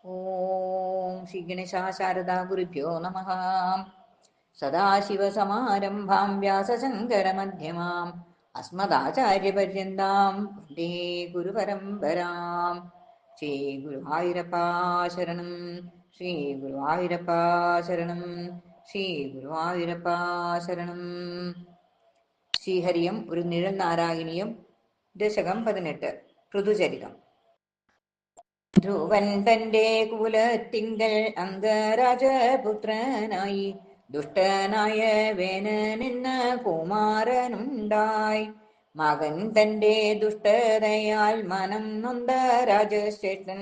ഓം ശ്രീ ഗണേശ ശാരദാ ഗുരുഭ്യോ നമഃ. സദാശിവസമാരംഭാം വ്യാസശങ്കരമധ്യമാം അസ്മദാചാര്യപര്യന്താം വന്ദേ ഗുരുപരമ്പരാം. ശ്രീ ഗുരുവായൂരപ്പാ ശരണം, ശ്രീ ഗുരുവായൂരപ്പാ ശരണം, ശ്രീ ഗുരുവായൂരപ്പാ ശരണം. ശ്രീഹരിയം ഒരു നിഴൽ നാരായണീയം. ദശകം 18. ഋതുചരിതം. ധ്രുവൻ തന്റെ കുലത്തിങ്കൽ അംഗരാജപുത്രനായി ദുഷ്ടനായ വേനനെന്ന കുമാരനുണ്ടായി. മകൻ തന്റെ ദുഷ്ടതയാൽ മനം നൊന്ത രാജശ്രേഷ്ഠൻ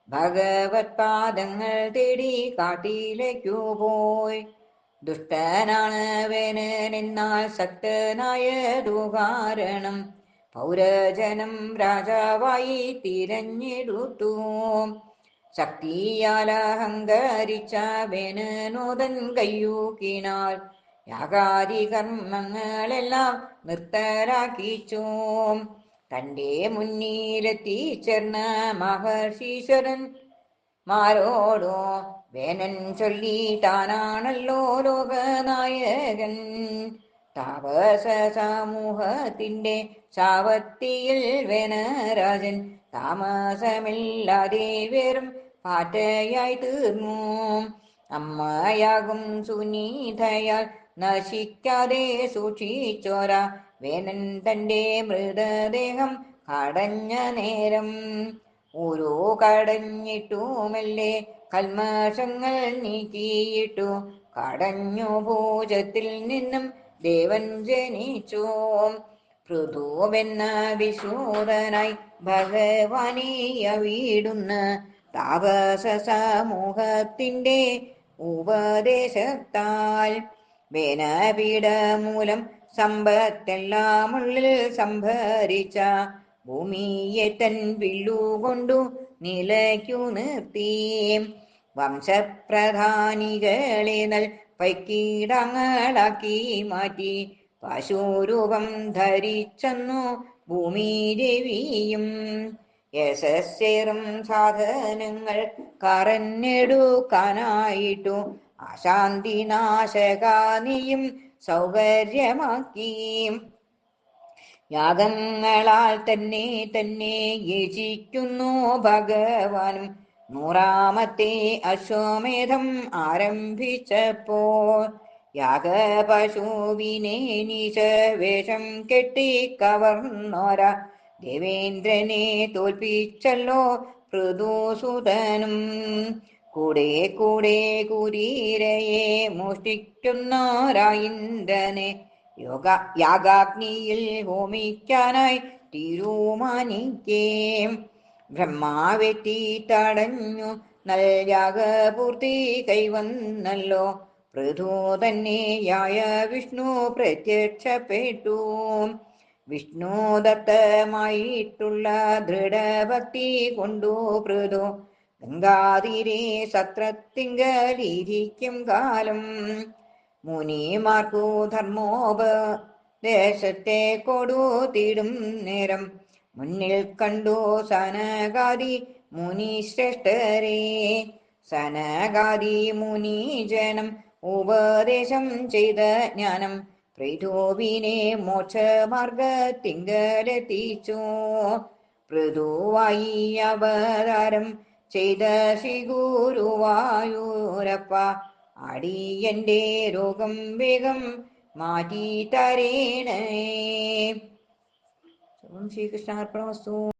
ഭഗവത് പാദങ്ങൾ തേടി കാട്ടിലേക്കു പോയി. ദുഷ്ടനാണ് വേനനെന്നാൽ ശക്തനായതു കാരണം പൗരജനം രാജാവായി തിരഞ്ഞെടുത്തു. ശക്തിയാൽ അഹങ്കരിച്ച വേനനോദൻ കയ്യൂക്കിനാൽ യാഗാദി കർമ്മങ്ങളെല്ലാം നിർത്തലാക്കിച്ചു. തന്റെ മുന്നിലെത്തിച്ചേർന്ന മഹർഷീശ്വരൻ മാരോടോ വേനൻ ചൊല്ലി താനാണല്ലോ ലോകനായകൻ. താപസ സമൂഹത്തിന്റെ ശാവത്തിയിൽ വേനരാജൻ താമസമില്ലാതെ വെറും പാറ്റയായി തീർന്നു. അമ്മയാകും സുനീതയാൽ നശിക്കാതെ സൂക്ഷിച്ചോര വേനൻ തന്റെ മൃതദേഹം കടഞ്ഞ നേരം ഓരോ കടഞ്ഞിട്ടുമല്ലേ കൽമഷങ്ങൾ നീക്കിയിട്ടു കടഞ്ഞു ഭൂജത്തിൽ നിന്നും ദേവൻ ജനിച്ചു. പൃഥുവെന്ന വിശൂദനായി ഭഗവാനിയ വീടുന്ന താപസ സമൂഹത്തിന്റെ ഉപദേശത്താൽ വേനപീഡ മൂലം സമ്പത്തെല്ലാം ഉള്ളിൽ സംഭരിച്ച ഭൂമിയെ തൻ വില്ലുകൊണ്ടു നിലയ്ക്കു നിർത്തി. വംശപ്രധാനികളെ നൽ പൈക്കീടങ്ങളാക്കി മാറ്റി പശുരൂപം ധരിച്ചെന്നു ഭൂമി ദേവിയും. യശസ്സേറും സാധനങ്ങൾ കറന്നെടുക്കാനായിട്ടു അശാന്തി നാശകാനിയും സൗകര്യമാക്കി. യാഗങ്ങളാൽ തന്നെ തന്നെ യജിക്കുന്നു ഭഗവാനും. 100-ാമത്തെ അശ്വമേധം ആരംഭിച്ചപ്പോൾ യാഗപശുവിനെ നീചവേഷം കെട്ടി കവർന്നോര ദേവേന്ദ്രനെ തോൽപ്പിച്ചല്ലോ പൃഥുസുതനും. കൂടെ കൂടെ കുരീരയെ മോഷ്ടിക്കുന്നോരായിന്ദ്രനെ യാഗാഗ്നിയിൽ ഹോമിക്കാനായി തീരുമാനിക്കേ ബ്രഹ്മാവെത്തി തടഞ്ഞു. നൽ യാഗപൂർത്തി കൈവന്നല്ലോ. പൃഥു തന്നെയായ വിഷ്ണു പ്രത്യക്ഷപ്പെട്ടു. വിഷ്ണുദത്തമായിട്ടുള്ള ദൃഢഭക്തി കൊണ്ടു പൃഥു ഗംഗാതീരെ സത്രത്തിങ്കലിരിക്കും കാലം മുനിമാർക്കു ധർമ്മോപദേശത്തെ കൊടുത്തിടും നേരം മുന്നിൽ കണ്ടു സനകാദി മുനിശ്രേഷ്ഠരെ. സനകാദി മുനിജനം ഉപദേശം ചെയ്ത ജ്ഞാനം പൃഥുവിനെ മോക്ഷമാർഗത്തിങ്കലെത്തിച്ചു. പൃഥുവായി അവതാരം ചെയ്ത ശ്രീ ഗുരുവായൂരപ്പ അടിയന്റെ രോഗം വേഗം മാറ്റി തരേണേ. ശ്രീകൃഷ്ണാർപ്പണമസ്തു.